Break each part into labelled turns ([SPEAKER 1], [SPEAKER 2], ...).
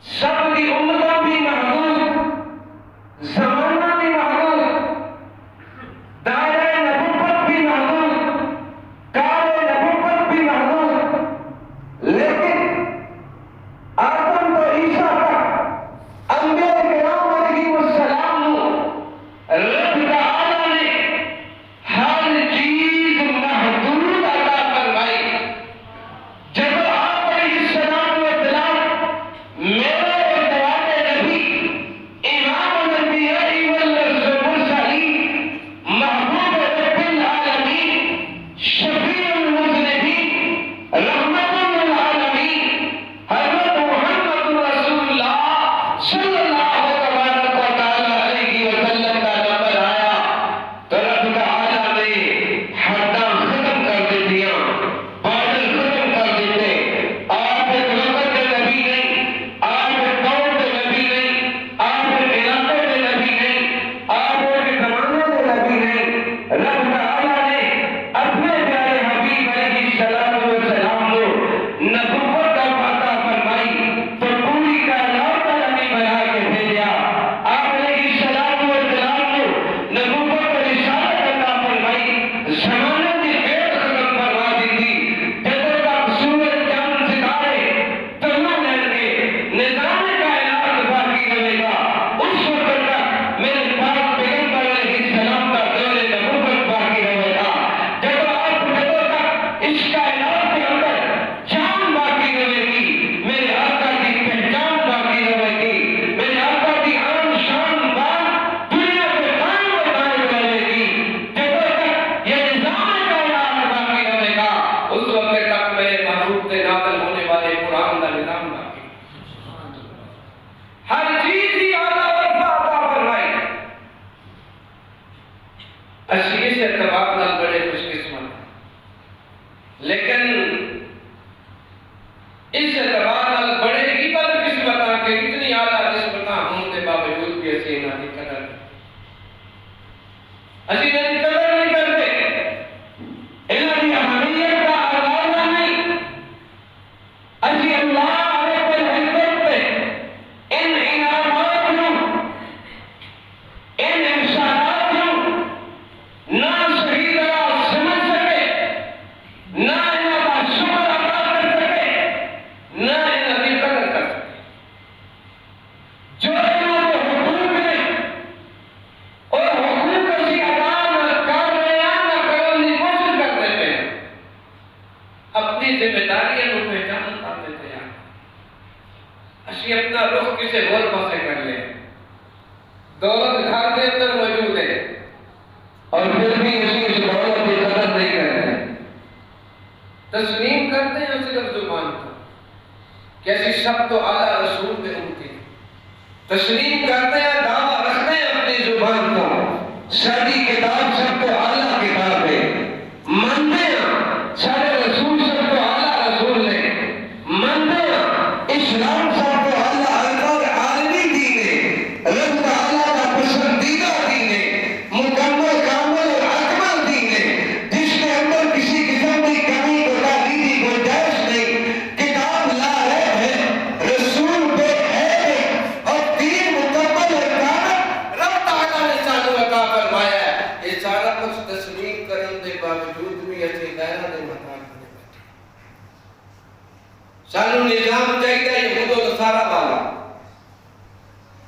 [SPEAKER 1] سب کی امتوں بھی محدود، زمانہ بھی محدود، دائرہ نبوت بھی محدود، کار نبوت بھی محدود، لیکن آدم تو عیسیٰ تک انبیاء کرام علیہ السلام رب تعالیٰ نے ہر چیز محدود عطا فرمائی۔ جب آپ علیہ السلام میرے اتباع نبی امام الانبیاء والمرسلین محبوب رب العالمین شفیع المذنبین رحمت للعالمین حضرت محمد رسول اللہ صلی اللہ تبارک و تعالی علیہ وسلم کا نمبر آیا تو رب تعالیٰ نے حداں ختم کر دیتیاں، بارڈر ختم کر دیتے۔ آپ ایک وقت کے نبی نہیں، آپ ایک قوم کے نبی نہیں، آپ ایک علاقے کے نبی نہیں، آپ ایک زمانے کے نبی نہیں۔ رب تعالیٰ نے اپنے پیارے حبیب علیہ السلام کو نبوت عطا فرمائی تو پوری کائنات کا نبی بنا کے بھیجا۔ آپ علیہ السلام کو نبوت اور رسالت عطا فرمائی، زمانے کی بید ختم فرما دی تھی۔ جب تک سورج چاند ستارے طلوع لہر کے نظام کائنات باقی رہے گا، اس وقت تک میرے پاک پیغمبر علیہ السلام کا دور نبوت باقی رہے گا۔ جب تک اس کائنات کے اندر جان باقی رہے گی، میرے آقا کی پہچان باقی رہے گی، میرے آقا کی آن شان بات دنیا کے قائم و دائم رہے گی۔ جب تک یہ نظام کائنات باقی رہے گا، اس وقت تک میرے محبوب سے نازل ہونے والے قرآن کا نظام باقی۔ ہر چیز ہی اعلیٰ و عطا فرمائی۔ اسی اس اعتبار نال بڑے خوش قسمت ہیں، لیکن اس اعتبار نال بڑے ہی بد قسمت ہیں کہ اتنی اعلیٰ نسبتاں ہونے کے باوجود بھی اسی انہاں دی قدر نہیں، اسی انہاں دی قدر نہیں کرتے، انہاں دی اہمیت کا اندازہ نہیں۔ اسی اللہ رب العزت پہ ان انعامات نوں، ان احسانات نوں نہ صحیح طرح سمجھ سکے، نہ انہاں کا شکر ادا کر سکے، نہ انہاں کی قدر کر سکے۔ جو انہاں کے حقوق ہیں اور حقوق اسی ادا نہ کر رہے ہیں، نہ کرنے کی کوشش کرتے ہیں، اپنی ذمہ داریاں کو پہچان کرتے تھے۔ اسی اپنا رخ کسی اور پاسے کر لیں، دولت گھر کے اندر موجود ہے اور پھر بھی اسی اس دولت کی قدر نہیں کرتے، تسلیم کرتے ہیں صرف زبان کو کہ ایسی سب تو اعلیٰ رسول میں ان کی تسلیم کرتے ہیں، دعویٰ رکھتے ہیں اپنی زبان کو ساری کتاب سب تو اعلیٰ کتاب ہے، مانتے ہیں سارے رسول سب تو اعلیٰ رسول ہے، مانتے ہیں اسلام سب تو اعلیٰ اور عالمی دین ہے، رب تعالیٰ کا پسندیدہ دین ہے، مکمل کامل اور اکمل دین ہے، جس کے اندر کسی قسم کی کمی کوتاہی کی گنجائش نہیں، کتاب لا ریب ہے، رسول بے عیب ہے اور دین مکمل اور کامل رب تعالیٰ نے سانو عطا فرمایا ہے۔ یہ سارا کچھ تسلیم کرنے کے باوجود بھی اسی دائرہ دے مطابق سانو نظام چاہیے یہود و نصارہ والا،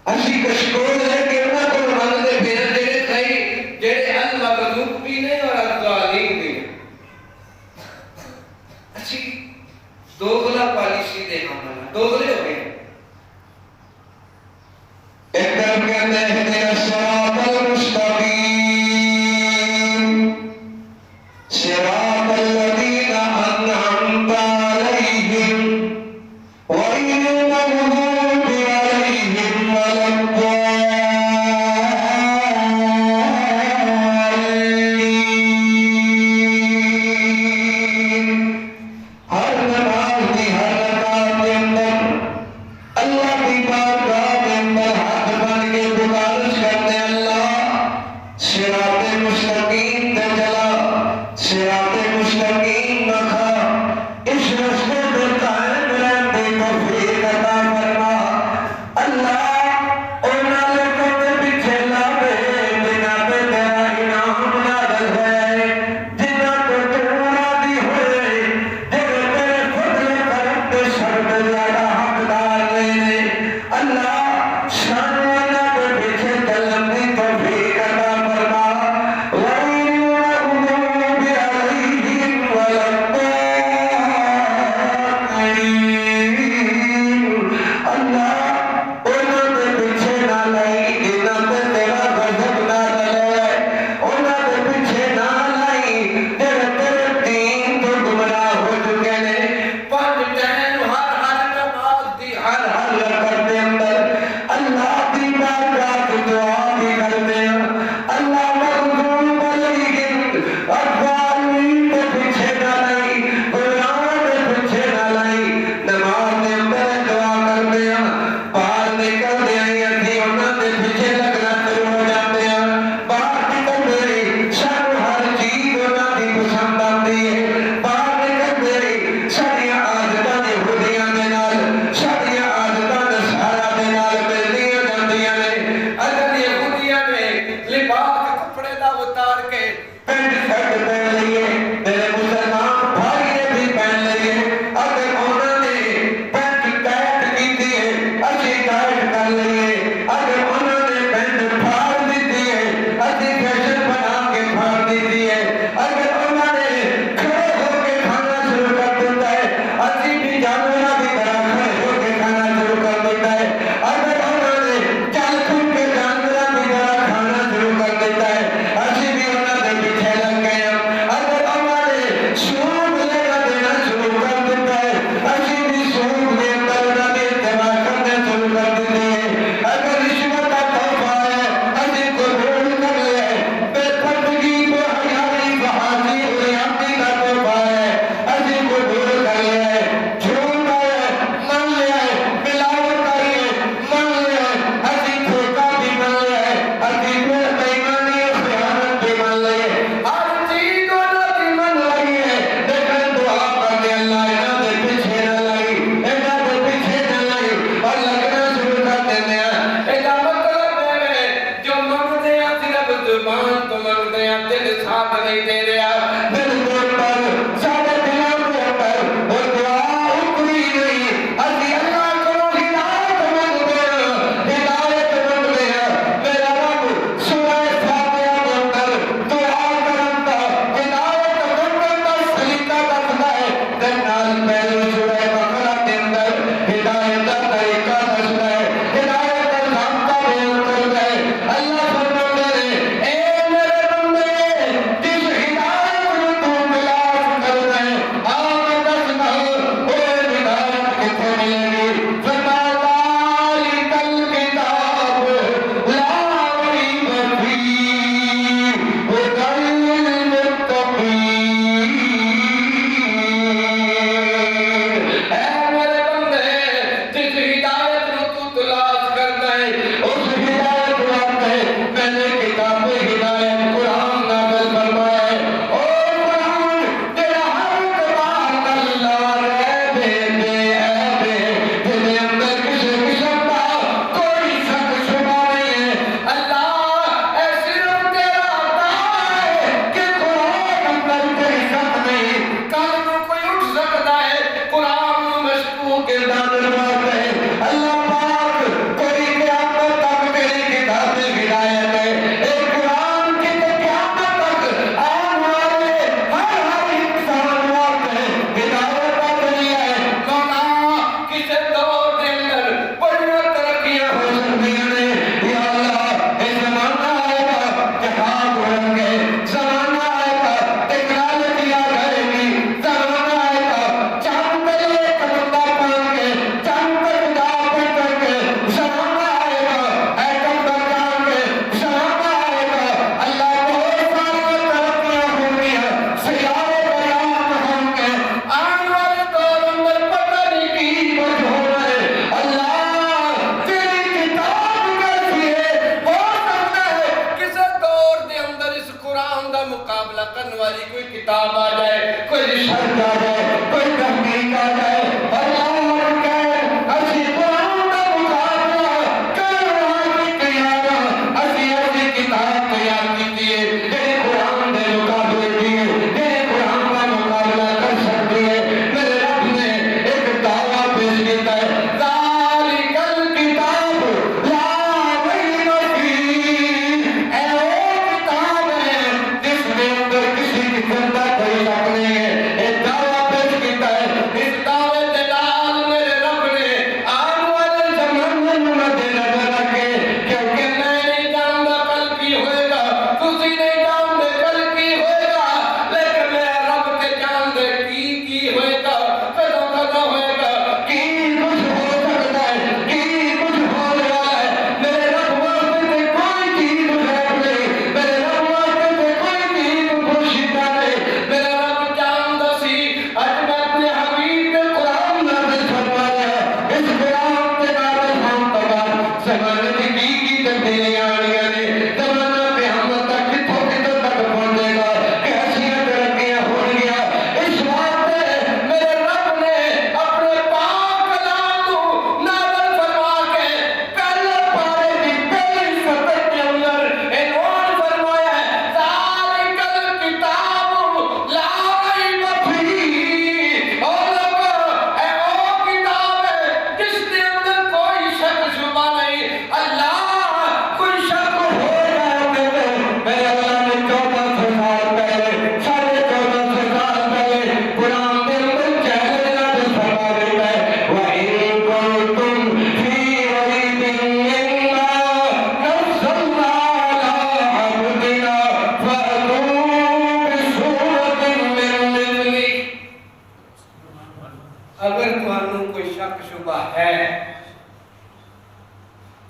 [SPEAKER 1] اسی کشکول ہے کہ انہاں کو منگتے پھر جڑے کئی جڑے المغضوب بھی نہیں اور الضالین بھی نہیں، اسی دوغلا پالیسی دے حاملہ دوغلے ہو گئے۔ ایک طرف کہتے ہیں اہدنا الصراط المستقیم صراط الذین انعمت علیہم غیر المغضوب علیہم ولا الضالین۔ ہر نماز کی ہر رکعت کے اندر اللہ کی بارگاہ کے اندر ہاتھ بن کے گزارش کرتے ہیں، اللہ صراط مستقیم پہ چلا، صراط مستقیم رکھا، اس راستے پہ قائم رہنے کی توفیق عطا فرما۔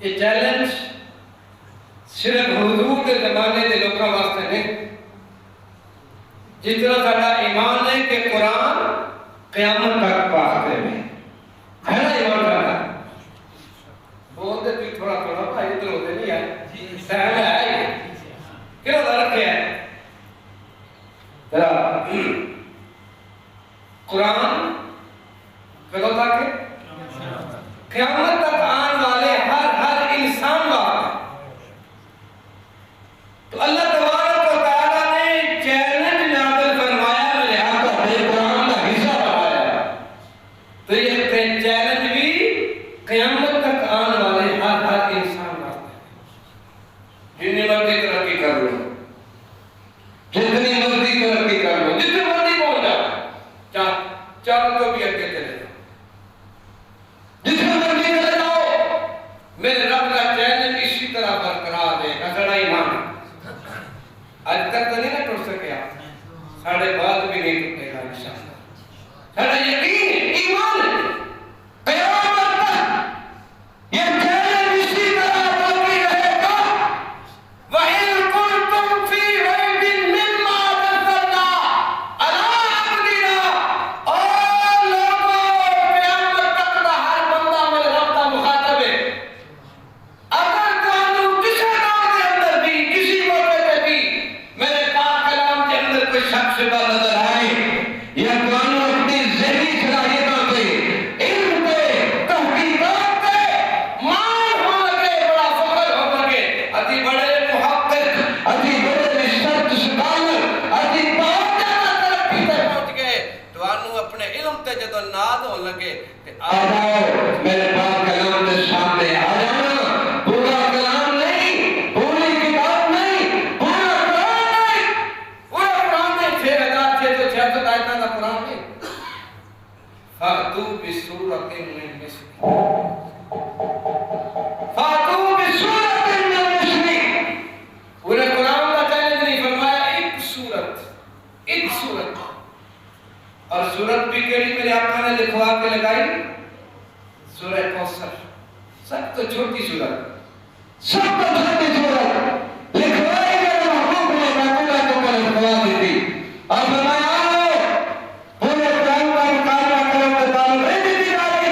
[SPEAKER 2] یہ چیلنج صرف حضور کے زمانے کے لوگوں واسطے نہیں، جتنا سارا ایمان ہے کہ قرآن قیامت تک واسطے میں ہے نا ایمان کرنا بولتے پھر تھوڑا تھوڑا بھائی ادھر ہوتے نہیں ہے سہل ہے یہ کیوں نہ رکھے ہے قرآن کدوں تک قیامت تک آنے والے ہر انسان واسطے تو اللہ تبارک و تعالیٰ نے چیلنج نازل فرمایا میں لہٰذا قرآن کا حصہ بنایا تو یہ چیلنج بھی قیامت تک آنے والے ہر انسان واسطے جتنی مرضی ترقی کر لو جتنی مرضی ترقی کر لو جتنی مرضی پہنچ جاؤ چاہو تو بھی اگے چلے جاؤ جتنی مرضی چلے جاؤ میرے رب کا چیلنج اسی طرح برقرار ہے سڑا ایمان آج تک تو نہیں نہ ٹوٹ سکے آپ ساڑھے بعد بھی نہیں ٹوٹے گا انشاءاللہ ساڑھا یقین ایمان ہے قیامت تک یہ چیلنج اسی طرح باقی رہے گا وَإِن كُنتُمْ فِي رَيْبٍ مِّمَّا نَزَّلْنَا عَلَىٰ عَبْدِنَا اور لوگوں قیامت تک کا ہر بندہ میرے رب کا مخاطب ہے اگر تانوں کسی دور کے اندر بھی کسی موقع پہ بھی میرے پاک کلام کے اندر کوئی شخص نظر آئے یا تانوں اپنی ذہنی صلاحیتوں سے علم پہ تحقیقات پہ مان ہو لگے بڑا فخر ہو لگے اتی بڑے محقق اتی بڑے ریسرچ سکالر اتی بہت زیادہ ترقی پہ پہنچ گئے تانوں اپنے علم تے جدو ناز ہو لگے آ جاؤ میرے پاک کلام کے سامنے آ جانا پورا کلام نہیں پوری کتاب نہیں پورا قرآن نہیں پورا قرآن نہیں 6666 آیتوں کا قرآن نہیں فَأْتُوا بِسُورَةٍ مِّن مِّثْلِهِ فَأْتُوا بِسُورَةٍ مِّن مِّثْلِهِ پورے قرآن کا چیلنج نہیں فرمایا ایک سورت اور سورت بھی کیڑی میرے آقا نے لکھوا کے لگائی سورہ کوثر سب تو چھوٹی سورت لکھوائی میرے محبوب نے باقیدہ کو پر لکھوا دی تھی اور فرمایا پورے قرآن کا مقابلہ کرو تو تعلق رہی بھی داری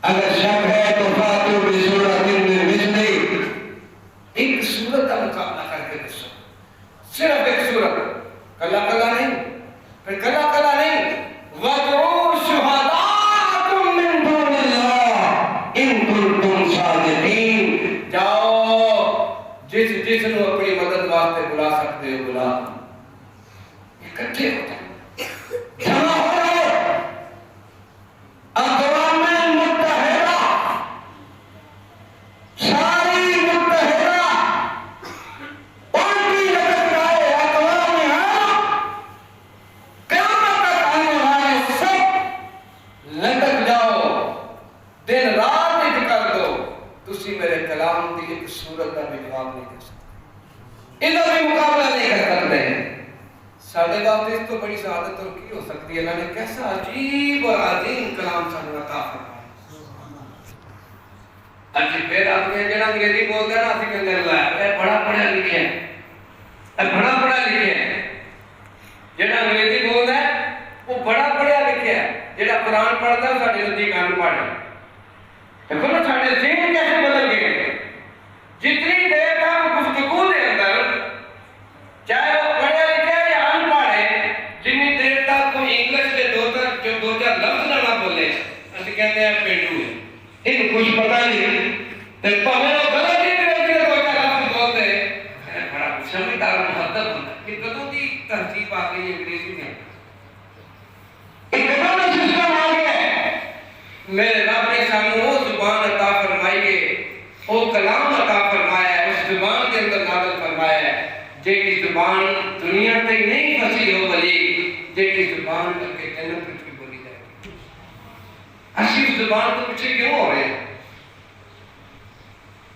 [SPEAKER 2] اگر شک ہے تو فاتو بسورۃ من مثلہ ایک سورت کا مقابلہ کر کے دسو صرف ایک سورت کلا کلا نہیں پھر کلا کلا نہیں وَدْعُوا شُهَدَاءَكُم مِّن دُونِ اللَّهِ إِن كُنتُمْ صَادِقِينَ جاؤ جس نو اپنی مدد واسطے بلا سکتے ہو بلا اکٹھے ہو جاؤ جمع ہو جاؤ اقوام متحدہ ساری متحدہ ان کی مدد کرائے اقوام قیامت تک آنے والے سب لٹک جاؤ دن رات ایک کر دو تسی میرے کلام دی ایک سورت کا بھی جواب نہیں کر سکتے ادھر بھی مقابلہ نہیں کر سکتے ساڑھے بات اس تو بڑی سعادت اور کی ہو سکتی ہے اللہ نے کیسا عجیب اور عظیم کلام سانو عطا فرمایا اچھی پھر آپ نے جڑا انگریزی بولتا ہے نا اسی کہنے اللہ ہے بڑا پڑھا لکھے ہیں بڑا پڑھا لکھے ہیں جڑا انگریزی بولتا ہے وہ بڑا پڑھا لکھے ہے جڑا قرآن پڑھتا ہے وہ ساڑھے نزدیک ان پڑھ ہے دیکھو نا ساڑھے ذہن کیسے بدل گئے جتنی دیر تک گفتگو دے اندر چاہے وہ پڑھے لکھے یا ان پڑھے جتنی دیر تک کوئی انگلش کے دو چار لفظ نہ بولے اسے کہتے ہیں پیٹو ہے ان کچھ پتہ نہیں تے پاویں وہ غلط ہی انگریزی کے دو چار لفظ بولتے ہیں بڑا سمجھدار مہذب ہوتا ہے کہ کدوں کی تہذیب آ گئی انگریزی میں کدوں کا سسٹم آ گیا ہے میرے رب نے سانو وہ زبان عطا فرمائی ہے وہ کلام عطا فرمایا ہے اس زبان کے اندر نازل فرمایا ہے جیڑی زبان دنیا تے نہیں پھسی ہو بلی جیڑی زبان کر کے جنت میں بھی بولی جائے گی اسی اس زبان تو پیچھے کیوں ہو رہے ہیں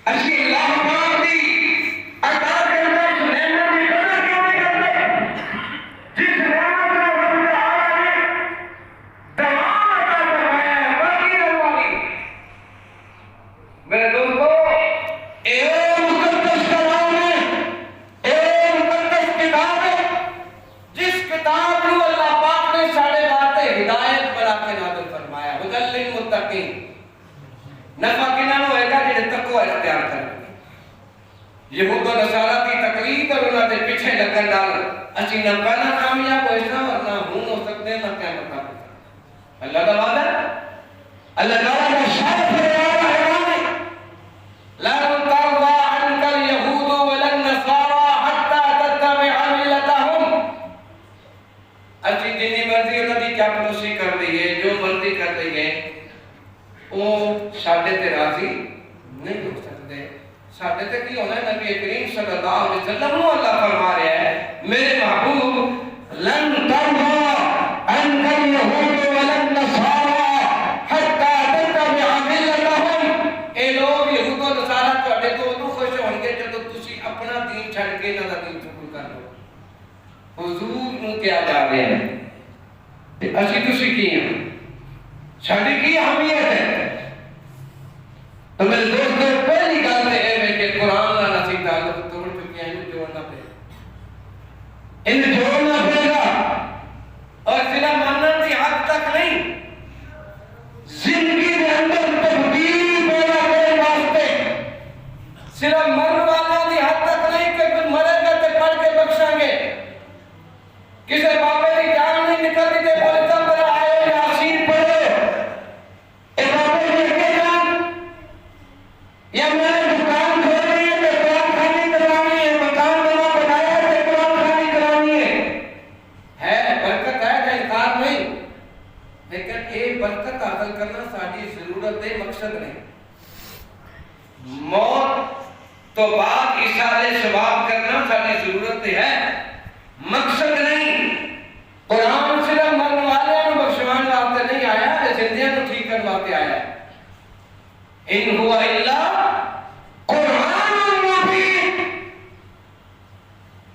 [SPEAKER 2] اسی اللہ پاک دی عطا کے اندر اس نعمت کی قدر کیوں نہیں کرتے جس نعمت نے رب تعالیٰ نے دوام عطا فرمایا ہے باقی رہنے والی میرے دوستو اختیار کر لیا یہود و نصارہ کی تقلید اور انہوں نے پیچھے لگن ڈال اسی نہ پہلا کامیاب ہو سکتا اور نہ ہوں ہو سکتے ہیں نہ قیامت تک ہو سکتے اللہ کا وعدہ اللہ تعالیٰ کا شرف ہے لن ترضى عنك اليهود ولا النصارى حتى تتبع ملتهم اسی جنی مرضی انہوں نے چاپلوسی کر دی ہے جو مرضی کر دی ہے وہ ساڈے تے راضی نہیں ہو سکتے ساڈے تے کی ہونا ہے نبی کریم صلی اللہ علیہ وسلم کو اللہ فرما رہا ہے میرے محبوب لن ترضى عنك اليهود ولا النصارى حتى تتبع ملتهم اے لوگ یہود و نصارہ تواڈے تو ادوں خوش ہون گے جدوں تسی اپنا دین چھڈ کے انہاں دا دین قبول کر لو حضور نو کیا جا رہے ہیں تے اسی تسی کی ہیں ساڈی کی اہمیت ہے تو میرے دوستو پہلی گل تے اے کہ قرآن نال اسی تعلق توڑ چکے ہیں جوڑنا پے ان جوڑنا پڑے گا اور صرف مانن دی حد تک نہیں زندگی دے اندر تبدیل پیدا کرنے واسطے صرف مرن والوں کی حد تک نہیں کہ پھر مرے گا تے پڑھ کے بخشیں گے کسی بابے کی جان نہیں نکلتی تے بولتا میرا آئے یاسین پڑھے اے بابے نے کے جان یا میں نے دکان کھولی ہے تے قرآن خوانی کرانی ہے مکان نواں بنایا تے قرآن خوانی کرانی ہے برکت ہے کہ انکار نہیں لیکن ایک برکت حاصل کرنا ساری ضرورت ہے مقصد نہیں موت تو بعد اشارے ثواب کرنا ساری ضرورت ہے مقصد نہیں قرآن صرف مرن والے کو بخشوان واسطے نہیں آیا ہے زندیاں کو ٹھیک کرنے واسطے آیا ہے ان ہوا الا قرآن مبین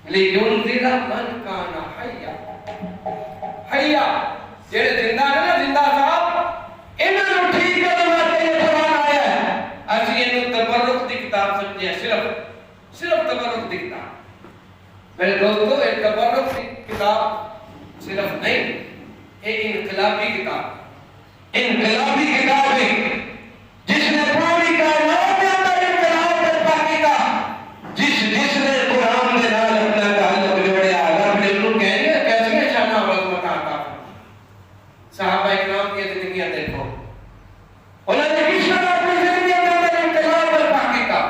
[SPEAKER 2] لینذر من کان حیا حیا جڑے زندہ ہے نا زندہ صاحب انہاں نوں ٹھیک کرنے واسطے یہ قرآن آیا ہے اسی اینوں تبرک دی کتاب سمجھے ہیں صرف تبرک دی کتاب میرے دوستو ایک تبرک دی کتاب صرف نہیں ایک انقلابی کتاب ہے جس نے پوری کائنات کے اندر انقلاب برپا کیا جس نے قرآن کے نال اپنا تعلق جوڑیا رب نے انہوں کہیں گے کیسے شانہ عظمت عطا صحابہ اکرام کی زندگیاں دیکھو انہوں نے کس طرح اپنی زندگیاں کے اندر انقلاب برپا کیا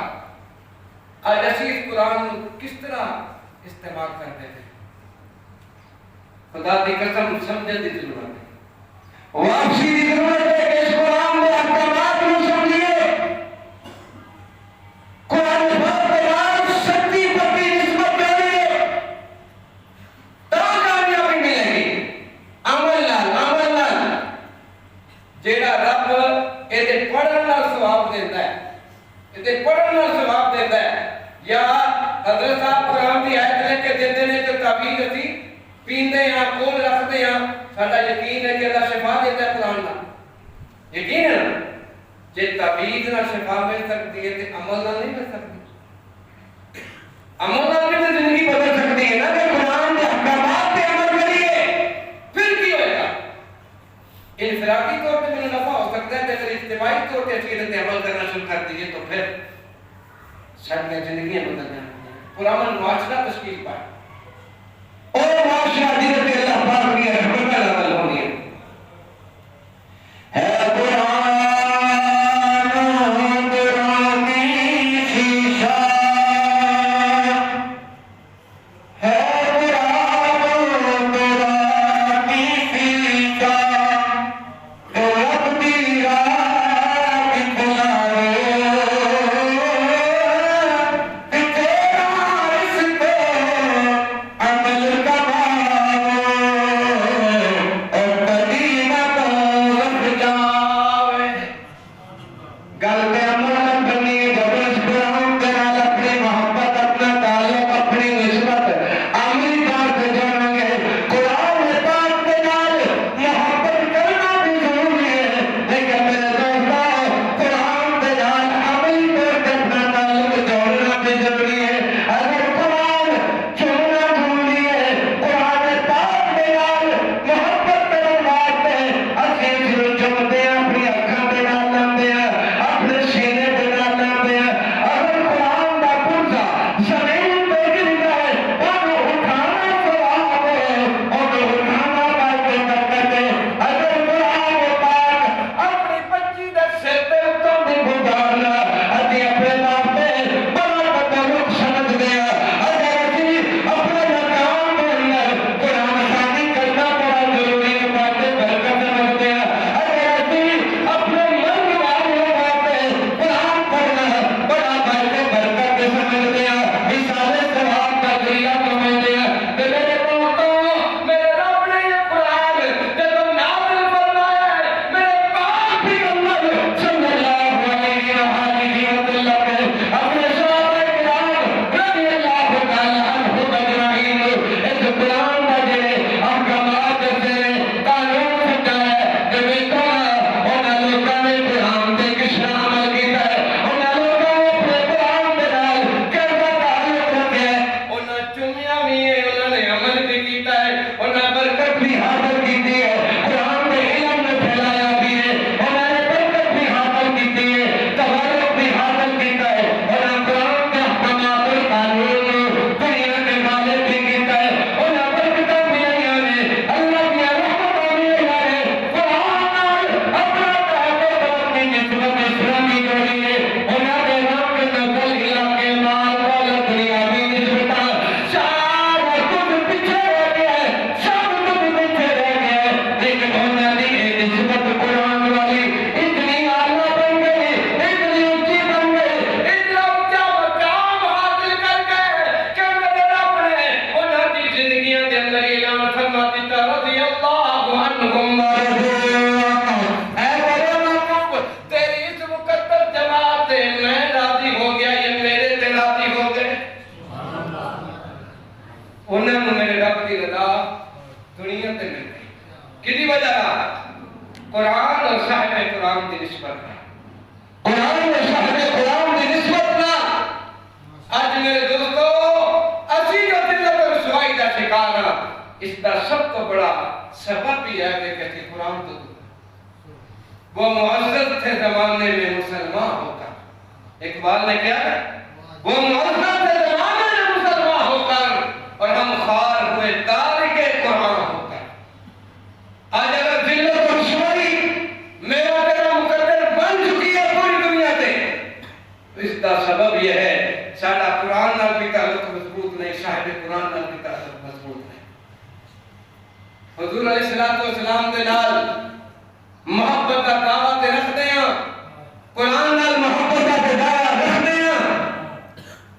[SPEAKER 2] آج اسی اس قرآن کس طرح استعمال کرتے تھے خدا دی قسم سمجھنے دی ضرورت ہے واپسی دی ضرورت ہے کہ اس قرآن میں احکامات کو سمجھیے قرآن پاک کے نام سچی پکی نسبت کریے تو کامیابی ملے گی عمل نال جیڑا رب اے پڑھن نال ثواب دیندا ہے اے پڑھن نال ثواب دیندا ہے یا حضرت صاحب قرآن کی آیت لے کے دیتے ہیں تو تعبیر اسی پیندے ہیں کول رکھتے ہیں ساڈا یقین ہے کہ اللہ شفا دیتا ہے قرآن کا یقین ہے نا جے تعبیر نہ شفا مل سکتی ہے تو عمل نہ نہیں مل سکتی عمل نہ بھی زندگی بدل سکتی ہے نا کہ قرآن کے احکامات پہ عمل کریے پھر کی ہوئے گا انفرادی طور پہ میں نفع ہو سکتا ہے کہ اگر اجتماعی طور پہ عقیدت عمل کرنا شروع کر دیجیے تو پھر سب میں زندگیاں بدل جائیں پرامن معاشرہ تشکیل پائے اور معاشرہ دیرت اللہ پاک کی رحمت کا لازل ہونی ہے قرآن قرآنی شیشہ ہے قرآن قرآنی شیشہ رب دی راہ دکھلائے اپنے سینے بڑا سبب بھی ہے کہ کہتی قرآن تو وہ معزز تھے زمانے میں مسلمان ہو کر. اقبال نے کیا ہے؟ وہ معزز تھے زمانے میں مسلمان ہو کر اور ہم خوار ہوئے تارک قرآن ہو کر. آج اگر ذلت و دشمنی میرا تیرا مقدر بن چکی ہے پوری دنیا سے، تو اس کا سبب یہ ہے ساڈا قرآن نال بھی تعلق مضبوط نہیں، صاحب قرآن نال بھی تعلق مضبوط نہیں. حضور علیہ السلام دے نال محبت کا دعوت رکھتے ہیں، قرآن نال محبت کا دعوت رکھتے ہیں.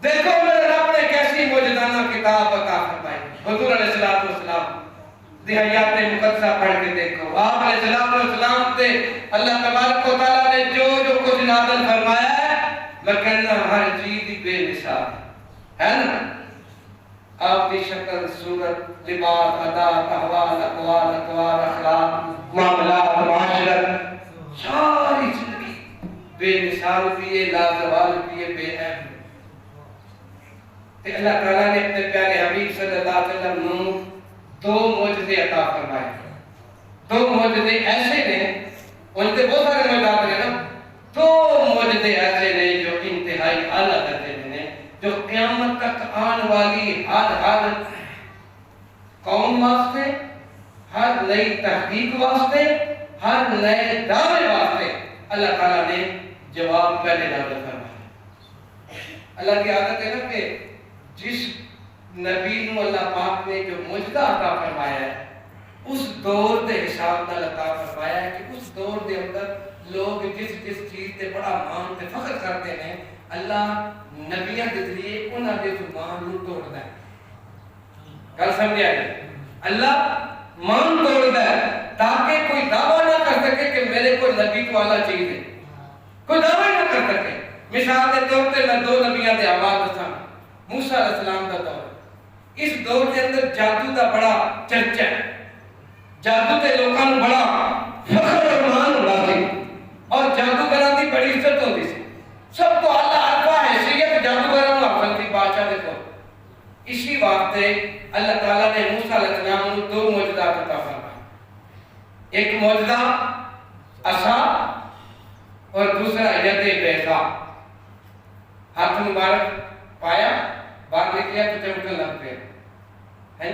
[SPEAKER 2] دیکھو میرے رب نے کیسی موجزانہ کتاب عطا فرمائی. حضور علیہ السلام دی حیات مقدسہ پڑھ کے دیکھو. آپ علیہ السلام سے اللہ تبارک و تعالیٰ نے جو جو کچھ نازل فرمایا ہے، میں کہنا ہر چیز بے مثال ہے نا. آپ کی شکل، صورت، لباس، ادا، احوال، اقوال، اطوار، اخلاق، معاملات، معاشرت، ساری زندگی بے مثال بھی ہے، لازوال بھی ہے، بے عیب. اللہ تعالیٰ نے اپنے پیارے حبیب صلی اللہ علیہ وسلم نور دو معجزے عطا فرمائے. دو معجزے ایسے نے، ان سے بہت سارے معجزات ہیں نا، دو معجزے ایسے نے جو انتہائی اعلیٰ درجے میں نے، جو قیامت تک آنے والی ہر قوم واسطے، ہر نئی تحقیق واسطے، ہر نئے دعوے واسطے اللہ تعالیٰ نے جواب پہلے نازل فرمایا. اللہ کی عادت ہے نا کہ جس نبی نو اللہ پاک نے جو معجزہ عطا فرمایا ہے، اس دور دے حساب نال عطا فرمایا ہے کہ اس دور دے اندر لوگ جس چیز تے بڑا مان تے فخر کرتے ہیں، اللہ نبیوں کے ذریعے انہاں دے مان نو توڑدا ہے. گل سمجھ آئی؟ اللہ مان توڑدا ہے تاکہ کوئی دعویٰ نہ کر سکے کہ میرے کو نبی تو اعلیٰ چیز ہے، کوئی دعویٰ نہ کر سکے. مثال کے طور پہ میں دو نبیوں کے اعمال دساں. موسیٰ علیہ السلام کا دور، اس دور کے اندر جادو کا بڑا چرچا ہے. جادو کے لوگوں کو بڑا فخر اور مان ہوتا سی اور جادوگراں دی بڑی عزت ہوتی سی. سب تو اعلیٰ ارفع حیثیت جادوگراں کو حاصل تھی بادشاہ دے طور. اسی واسطے اللہ تعالیٰ نے موسیٰ علیہ السلام کو دو معجزات عطا فرمائے. ایک معجزہ عصا اور دوسرا ید بیضا. ہاتھ مبارک پایا، باہر نکلیا تو چمکنے لگ پیا.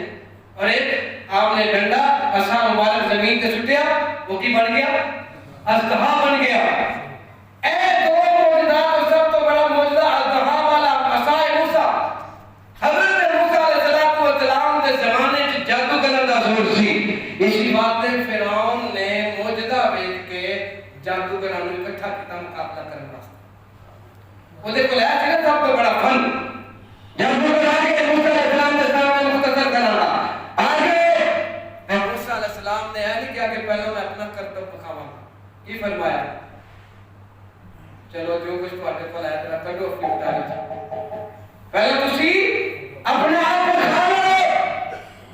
[SPEAKER 2] اور ایک آپ نے ڈنڈا عصا مبارک زمین تے سٹیا، وہ کی بن گیا؟ اژدہا بن گیا. اے دو معجزات، سب تو بڑا معجزہ اژدہا والا عصا موسیٰ. حضرت موسیٰ علیہ السلام کے زمانے میں جادوگراں دا زور سی. اسی واسطے فرعون نے معجزہ ویکھ کے جادوگراں نوں اکٹھا کیتا مقابلہ کرن واسطے. وہ دے کول ہے سی نا سب تو بڑا فن جادوگر آگے موسیٰ علیہ السلام کے سامنے مختصر کرانا. آگے موسیٰ علیہ السلام نے نہیں کیا کہ پہلے میں اپنا کرتب دکھاواں. کی فرمایا؟ چلو جو کچھ تواڈے کول ہے تیرا کڈو اپنی اٹاری. پہلے تسی اپنے آپ کو دکھا لو،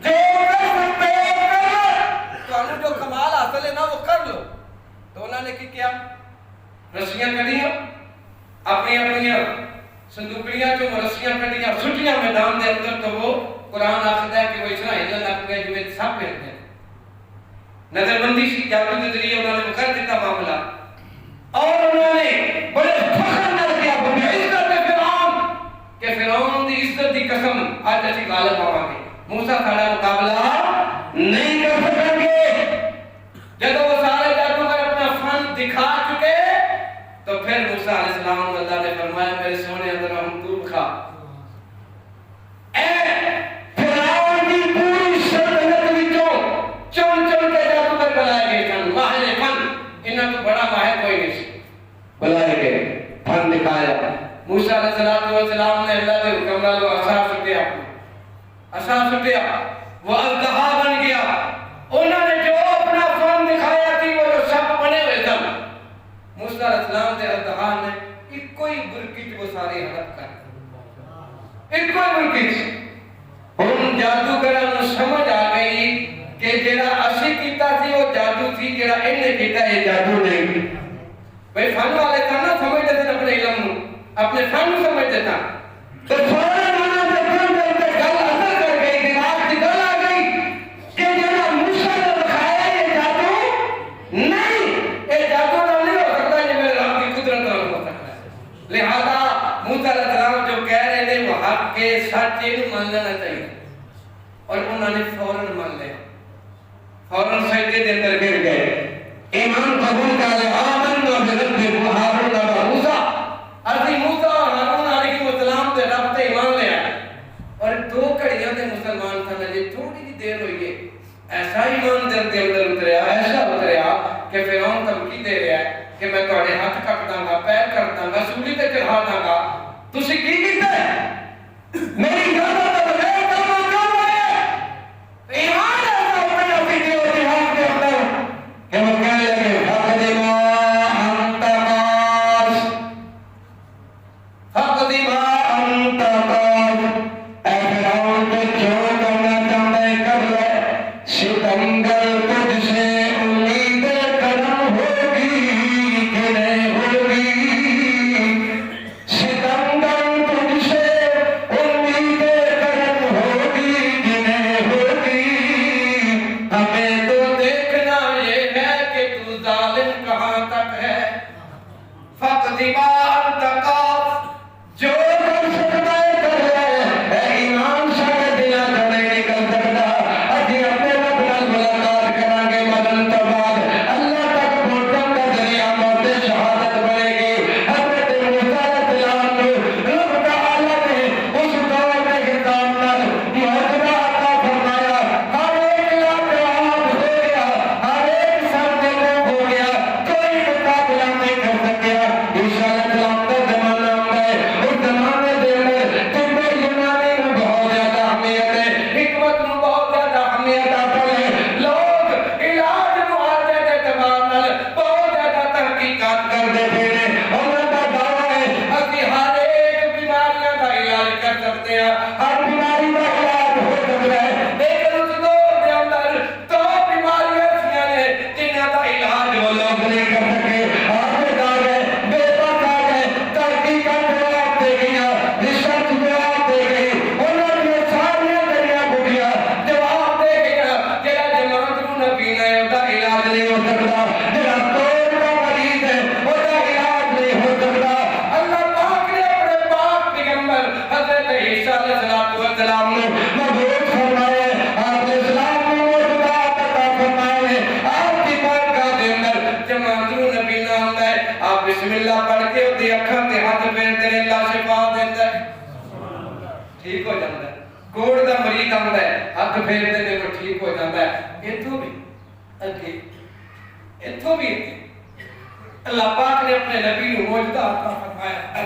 [SPEAKER 2] جو کر سکتے ہو کر، تانوں جو کمال حاصل ہے نا وہ کر لو. تو انہوں نے کی کیا؟ رسیاں کڑیاں، اپنی اپنیاں صندوقیاں جو رسیاں کڑیاں سٹیاں میدان دے اندر. تو وہ قرآن آخدا ہے کہ وہ اسرا ہلن لگ گئے جو سب پھرتے ہیں. نظر بندی سی جادو کے ذریعے انہوں نے کر دیتا معاملہ. اور انہوں نے بڑے فخر نال کیا بعزت فرعون کہ فرعون دی عزت دی قسم آج اسی غالب آواں گے، موسیٰ ساڈا مقابلہ نہیں کر سکیں گے. جب وہ سارے جادوگر اپنا فن دکھا چکے تو پھر موسیٰ علیہ السلام کو اللہ نے فرمایا میرے سونے اندر ہم تو کھا. اے فرعون دی پوری سلطنت وچوں چون چون کے جادوگر بلائے گئے سن، ماہر فن. انہاں تو بڑا ماہر کوئی نہیں سی. بلائے گئے، فن دکھایا. موسیٰ علیہ السلام نے اللہ کے حکم نال عصا سٹیا، عصا سٹیا، وہ اژدہا بن گیا. انہوں نے جو اپنا فن دکھایا تھی وہ جو سب بنے ہوئے سن. موسیٰ علیہ السلام نے اژدہا نے ایک کوئی برکت وہ سارے ہڑپ کر ایک کوئی برکت. ان جادوگراں نوں سمجھ آ گئی کہ جڑا اسی کیتا سی وہ جادو سی، جڑا انہیں کیتا یہ جادو نہیں. بھئی فن والے تھا نا سمجھتے تھے اپنے علم نوں، اپنے فن نوں سمجھتے تھا. تو فوراً انہوں نے فن دے اوپر گل اثر کر گئی، دماغ کی گل آ گئی کہ جڑا یہ سچ یہ مان لینا چاہیے اور انہوں نے فوراً مان لیا فوراً سجدے دے اندر گر گئے ایمان قبول کر لے آمنا برب ہارون و موسیٰ حضرت موسیٰ اور ہارون علیہ السلام دے رب تے ایمان لے آئے اور 2 گھڑیاں دے مسلمان تھا جی تھوڑی دیر ہوئی ہے ایسا ایمان دل دے اندر اتریا ایسا اتریا کہ فرعون دھمکی دے رہا ہے کہ میں تہاڈے ہاتھ کٹ داں گا پیر کٹ داں گا سولی تے چڑھا داں گا تسی کی کیتا ہے میری اجازت تو بغیر کام کیوں ہے ایمان ایسا اتریا اسی دیو اتحاد کے اندر کہ وہ کہنے لگے فقد ما انت قاص فقد ما انت قاص اے فرعون تو جو کرنا چاہتا ہے کر لے ستمگر تجھ سے امید کرم ہوگی کہ نہیں ہوگی ستمگر تجھ سے امید کرم ہوگی کہ نہیں ہوگی ہمیں تو دیکھنا یہ ہے کہ تو ظالم کہاں تک ہے فقد ما انت قاص جو کر سکتا ہے کر لے اے ایمان شاید دلا تو نہیں نکل سکتا اجی اپنے رب نال ملاقات کریں گے مدن تو بعد اللہ تک پہنچن کا ذریعہ موت شہادت بنے گی حضرت موسیٰ علیہ السلام کو رب تعالیٰ نے اس دور میں خطاب نال معجزہ عطا فرمایا ہر ایک لاجواب ہو گیا ہر ایک سامنے ہو گیا کوئی مقابلہ نہیں کر سکیا عیسیٰ علیہ السلام کا زمانہ آتا ہے اس زمانے دے اندر طب یونانی میں بہت زیادہ اہمیت ہے حکمت میں بہت زیادہ اہمیت آتا ہے لوگ علاج معالجے کے اعتبار نال بہت زیادہ تحقیقات کرتے پھرے انہوں کا دعویٰ ہے کہ ہر ایک بیماریاں کا علاج کر سکتے ہیں ہر بیماری کا علاج ہو سکتا ہے لیکن اس دور کے اندر 2 بیماریاں ایسیاں نے جنہاں کا علاج وہ لوگ نہیں کر سکے حافظ آ گئے بے پاس آ گئے تحقیقات جواب دے گیا ریسرچ جواب دے گئی انہوں نے سارے ذریعہ بکیا جواب دے گیا جڑا جماعت نو نہ پینا ہے اس کا علاج نہیں ہو سکتا جڑا توڑ کا مریض ہے اس کا علاج نہیں ہو سکتا اللہ پاک نے اپنے پاک پیغمبر حضرت عیسیٰ علیہ السلام نے مبعوث فرمائے آپ اسلام میں موجودات عطا فرمائے آپ کی بارگاہ دے اندر جماعت نو نہ پینا ہوتا ہے آپ بسم اللہ پڑھ کے اودی اکھاں تے ہاتھ پھیرتے نے اللہ شفا دیندا ہے ٹھیک ہو جاتا ہے کوڑ دا مریض آندا ہے ہاتھ پھیرتے نے وہ ٹھیک ہو جاتا ہے ایتھوں بھی اگے ایتھوں بھی اللہ پاک نے اپنے نبی کو معجزہ عطا فرمایا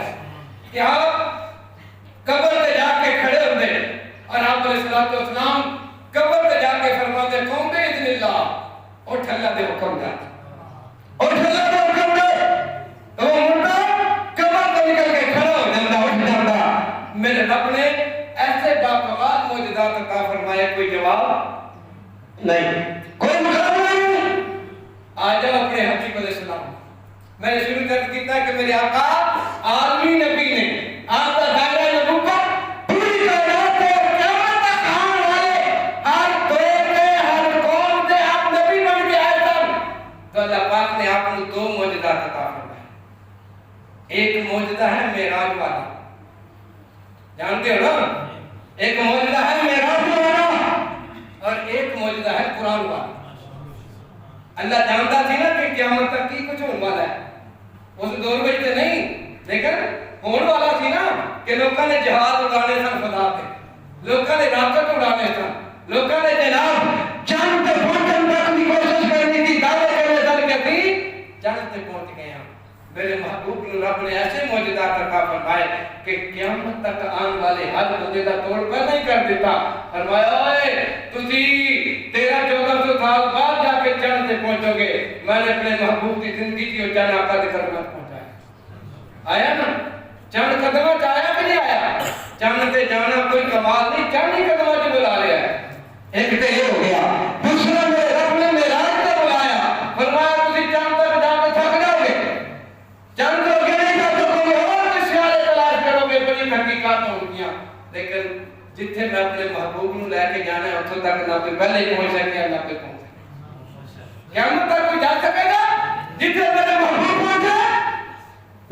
[SPEAKER 2] کہ آپ قبر تے جا کے کھڑے ہوندے اور آپ علیہ السلام قبر تے جا کے فرماتے قوم بے اذن اللہ اٹھ اللہ دے حکم دا اٹھ اللہ دے حکم دا تو وہ مردہ قبر تے نکل کے کھڑا ہو جاتا اٹھ جاتا میرے رب نے ایسے باکمال معجزات عطا فرمائے کوئی جواب نہیں کوئی مقابلہ نہیں آ جاؤ اپنے حبیب علیہ السلام میں نے شروع کر کیتا کہ میرے آقا عالمی نبی نے آپ کا دائرہ نبوت پوری کائنات سے قیامت تک آنے والے ہر دور میں ہر قوم سے آپ نبی بن کے آئے سن تو اللہ پاک نے آپ کو 2 معجزات عطا فرمائے ایک معجزہ ہے معراج والا جانتے ہو نا ایک معجزہ ہے معراج والا اور ایک معجزہ ہے قرآن والا اللہ جانتا تھی نا کہ قیامت تک کی کچھ ہونے والا ہے اس دور میں تو نہیں لیکن ہونے والا تھی نا کہ لوگوں نے جہاز اڑانے سن خدا پہ لوگوں نے راکٹ اڑانے سن لوگوں نے جناب چاند پہ پہنچنے تک کی کوشش کرنی تھی دعوے کرنے سن کہ تھی چاند پہ پہنچ گئے ہیں میرے محبوب نے رب نے ایسے معجزات عطا فرمائے کہ قیامت تک آنے والے ہر بندے کا توڑ پر نہیں کر دیتا فرمایا اوئے تسی 1300-1400 سال بعد جا کے چاند پہ پہنچو گے میں نے اپنے محبوب کی زندگی کی اور چاند آقا کی خدمت پہنچایا آیا نا چاند قدمہ آیا کہ نہیں آیا چاند پہ جانا کوئی کمال نہیں چاند ہی قدمہ سے بلا لیا ہے ایک تو یہ ہو گیا دوسرا میرے رب نے معراج کا بلایا فرمایا تسی چاند تک جا کے تھک جاؤ گے چند لوگ نہیں کر سکتے اور کسیارے تلاش کرو گے بڑی حقیقات ہوں گیا لیکن جتھے میں اپنے محبوب نو لے کے جانا ہے اتھوں تک نہ کوئی پہلے ہی پہنچ سکے نہ کوئی پہنچ سکے قیامت تک کوئی جا سکے گا جتھے میرے محبوب پہنچے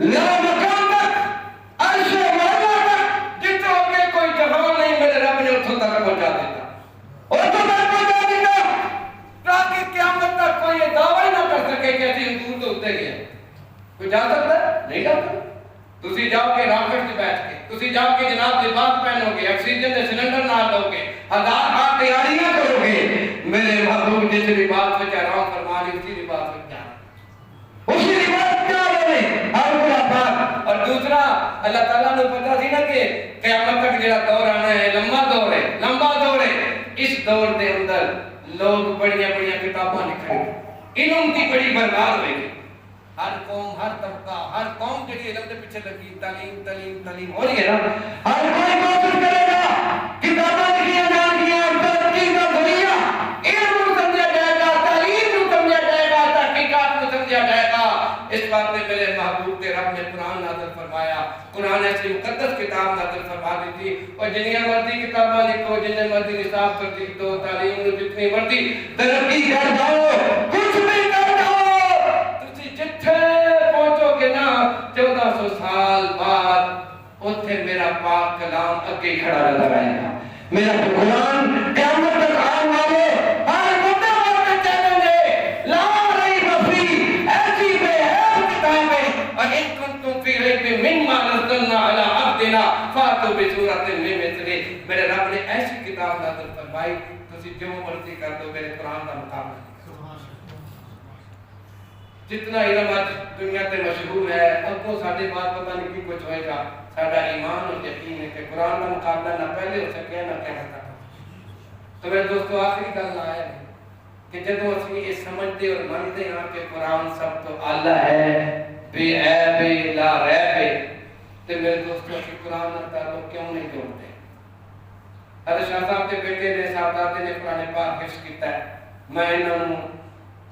[SPEAKER 2] لا مکان تک عرش مولا تک جتھے ہو کے کوئی تسی جاؤ کے راکٹ سے بیٹھ کے، تسی جاؤ کے جناب لباس پہنو گے، آکسیجن کے سلنڈر نہ لو گے، ہزار ہاتھ تیاریاں کرو گے، میرے محبوب جس لباس میں آرام فرما رہی اسی لباس میں جانا، اسی لباس کیا رہے اور دوسرا اللہ تعالیٰ نے پتا تھی نا کہ قیامت تک جڑا دور آنا ہے لمبا دور ہے، لمبا دور ہے، اس دور دے اندر لوگ بڑیاں بڑیاں کتاباں لکھیں گے، علم کی بڑی برباد ہوئے گی، ہر قوم ہر طبقہ ہر قوم جڑی علم کے پیچھے لگی تعلیم تعلیم تعلیم ہو رہی ہے نا، ہر کوئی کوشش کرے گا کتاباں لکھیاں جان گیا ترقی کا ذریعہ علم کو سمجھا جائے گا، تعلیم کو سمجھا جائے گا، تحقیقات کو سمجھا جائے گا۔ اس بات میں میرے محبوب کے رب نے قرآن نازل فرمایا، قرآن ایسی مقدس کتاب نازل فرما دی تھی، اور جنیاں مرضی کتاباں لکھو، جنہیں مرضی نصاب پر لکھ دو، تعلیم میں جتنی مرضی ترقی کر جاؤ، کچھ بھی کر جاؤ، تسی جتھے پہنچو گے نا 1400 سال بعد اتھے میرا پاک کلام اگے کھڑا نظر آئے گا، میرا قرآن قیامت تک آن والے ہر مدہ وقت چیلنج ہے، لا ریب فیہ، ایسی بے حیث کتاب ہے، وَإِن كُنتُمْ فِي رَيْبٍ مِّمَّا نَزَّلْنَا عَلَىٰ عَبْدِنَا فَأْتُوا بِسُورَةٍ مِّن مِّثْلِهِ، میرے رب نے ایسی کتاب نازل فرمائی، تسی جو مرضی کر دو میرے قرآن کا مقابلہ۔ جتنا علم آج دنیا تے مشہور ہے، اب کو ساڑھے بات پتہ نہیں کی کچھ ہوئے گا، ساڑھا ایمان اور یقین ہے کہ قرآن کا مقابلہ نہ پہلے ہو سکے نہ کہنا تک۔ تو میرے دوستو آخری گل آیا ہے کہ جدو اسی یہ سمجھتے اور مانتے ہیں کہ قرآن سب تو اعلیٰ ہے، بے عیب لا ریب، تو میرے دوستو اسی قرآن اور تعلق کیوں نہیں جوڑتے؟ حضرت شاہ صاحب کے بیٹے نے صاحبزادے نے قرآن پاک حفظ کیتا ہے، میں انہوں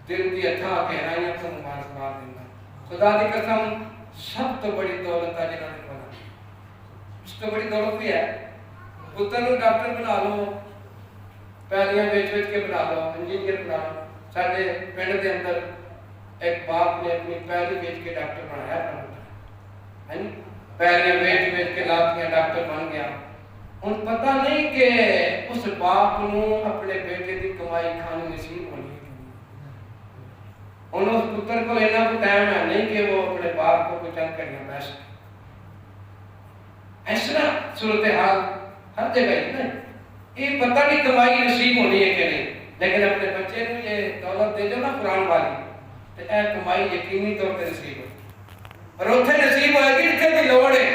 [SPEAKER 2] دل دی اتھا گہرائیاں کو مبارکباد دینا، خدا دی قسم سب تو بڑی دولت ہے جنہوں نے بنا، اس تو بڑی دولت بھی ہے، پتر نو ڈاکٹر بنا لو، پہلیاں بیچ کے بنا لو، انجینئر بنا لو، سارے پنڈ دے اندر ایک باپ نے اپنی پہلی بیچ کے ڈاکٹر بنایا ہے، پہلیاں بیچ کے لاتیاں ڈاکٹر بن گیا، ان پتہ نہیں کہ اس باپ نو اپنے بیٹے دی کمائی کھانے نصیب ہونی، انہوں اس پتر کو لینا کو ٹائم ہے نہیں کہ وہ اپنے باپ کو کچھ چند کرنا پیش ایسا صورتحال ہر جگہ ہی نہیں، یہ پتہ نہیں کمائی نصیب ہونی ہے کہ نہیں، لیکن اپنے بچے کو یہ دولت دے جو نا قرآن والی تو اے کمائی یقینی طور پر نصیب ہو، اور اتھے نصیب ہوئے گی جتنے دی لوڑ ہے،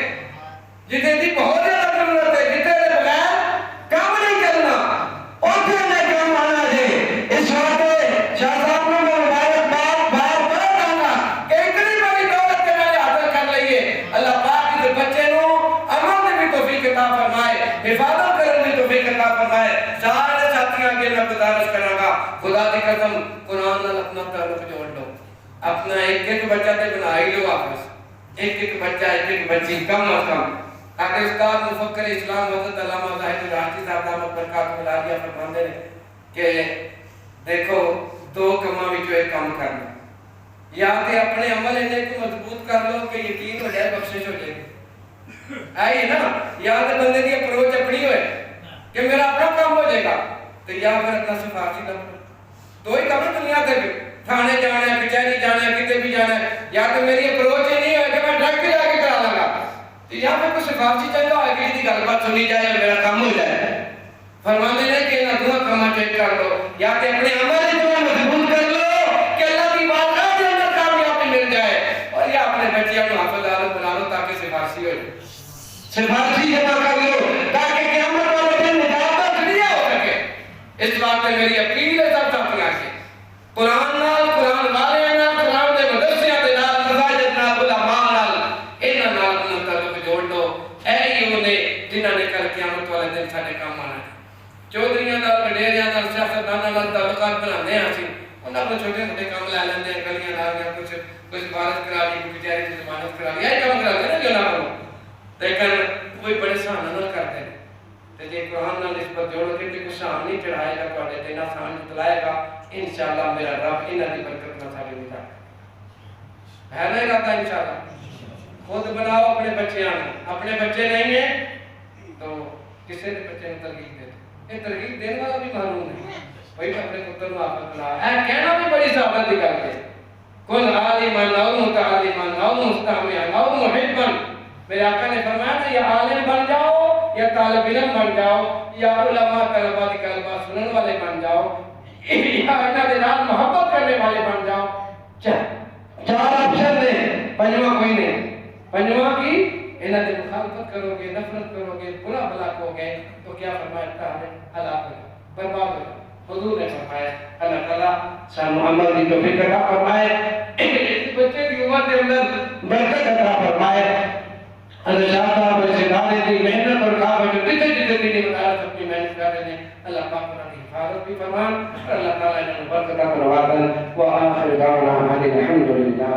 [SPEAKER 2] جتنے دی بہت زیادہ ضرورت ہے، جتنے دے بغیر کام نہیں کرنا، اتھے میں کام آنا ہے۔ اس وقت شاہ صاحب نے حفاظت کرنے میں توفیق عطا فرمائے، سارے ساتھیاں کے میں گزارش کروں گا، خدا دی قسم قرآن نال اپنا تعلق جوڑ لو، اپنا ایک ایک بچہ تے بنا ہی لو واپس، ایک ایک بچہ ایک ایک بچی کم از کم۔ آگے استاد مفکر اسلام حضرت علامہ زاہد راجی صاحب دامت برکاتہ العالیہ فرماندے نے کہ دیکھو دو کماں وچوں ایک کام کرنا، یا تے اپنے عمل انہیں کو مضبوط کر لو کہ یقین ہو جائے بخشش ہو جائے گی، آئی نا، یا تو بندے کی اپروچ اپنی ہوئے کہ میرا اپنا کام ہو جائے گا، تو یا پھر اپنا سفارشی لگ دو ہی کام دنیا دے بھی تھانے جانا ہے، کچہری جانا ہے، کتے بھی جانا ہے، یا تو میری اپروچ ہی نہیں ہوئے کہ میں ڈرگ بھی آگے کرا لگا، تو یا پھر کوئی سفارشی چاہتا ہے کہ جی گل بات سنی جائے اور میرا کام ہو جائے۔ فرماندے نے کہ انہاں دونوں کاماں چیک کر لو، یا کہ اپنے عمل اتنا مضبوط کر لو کہ اللہ کی بارگاہ کے اندر کامیابی مل جائے، اور یا اپنے بچیاں کو حافظ عالم بنا لو تاکہ سفارشی ہو جائے، سفارشی جمع کر لو تاکہ قیامت والے دن مجاہدہ ذریعہ ہو سکے۔ اس بات میں میری اپیل ہے سب ساتھیاں سے، قرآن نال، قرآن والے نال، قرآن دے مدرسیاں دے نال، مساجد نال، علماء نال، انہاں نال اپنا تعلق جوڑ لو، اے ہی وہ نے جنہاں نے کل قیامت والے دن سارے کام آنا ہے۔ چودھریاں نال، وڈیریاں نال، سیاستداناں نال تعلقات بنانے ہیں اسی، انہاں کو چھوٹے موٹے کام لے لیندے ہیں، گلیاں نال یا کچھ سفارش کرا لی، کوئی کچہری سے ضمانت کرا لی، یہ کام کراتے ہیں نا جو نہ کرو، لیکن کوئی بڑے سہانا نہ کرتے ہیں، تو جے قرآن نال نسبت جوڑو کہ کوئی سہان نہیں چڑھائے گا تواڈے تے، نہ سہان چلائے گا، انشاءاللہ میرا رب انہاں دی برکت نال ساڈے نجات ہے نا ارادہ انشاءاللہ۔ خود بناؤ اپنے بچیاں کو، اپنے بچے نہیں ہیں تو کسی نے بچے کو ترغیب دے، یہ ترغیب دینے والا بھی معلوم ہے بھائی اپنے پتر کو حافظ بنا، اے کہنا بھی بڑی صحابت کی گل ہے، کل عالما او متعلما او مستمعا او محبا میرے آقا نے فرمایا تھا یا عالم بن جاؤ یا طالب علم بن جاؤ یا علماء طلباء کی کلمات سنن والے بن جاؤ یا انہاں دے نال محبت کرنے والے بن جاؤ.
[SPEAKER 1] چار آپشن نے، پنجواں کوئی نہیں.
[SPEAKER 2] پنجواں کی انہاں دے مخالفت کرو گے، نفرت کرو گے، برا بھلا کہو گے تو کیا فرمایا ہلاک ہو برباد ہو جاؤ. حضور نے فرمایا اللہ تعالیٰ
[SPEAKER 1] سانو عمل دی توفیق عطا فرمائے،
[SPEAKER 2] اس بچے کی عمر کے اندر
[SPEAKER 1] برکت عطا فرمائے. اللہ شاہ صاحب اس ادارے کی محنت اور کام جو جتنے دینی مدارس اپنی محنت کر رہے ہیں اللہ پاک انہوں کی حفاظت بھی فرمان اور اللہ تعالیٰ انہوں نے برکت عطا فرمائے. وآخر دعوانا ان الحمد للہ.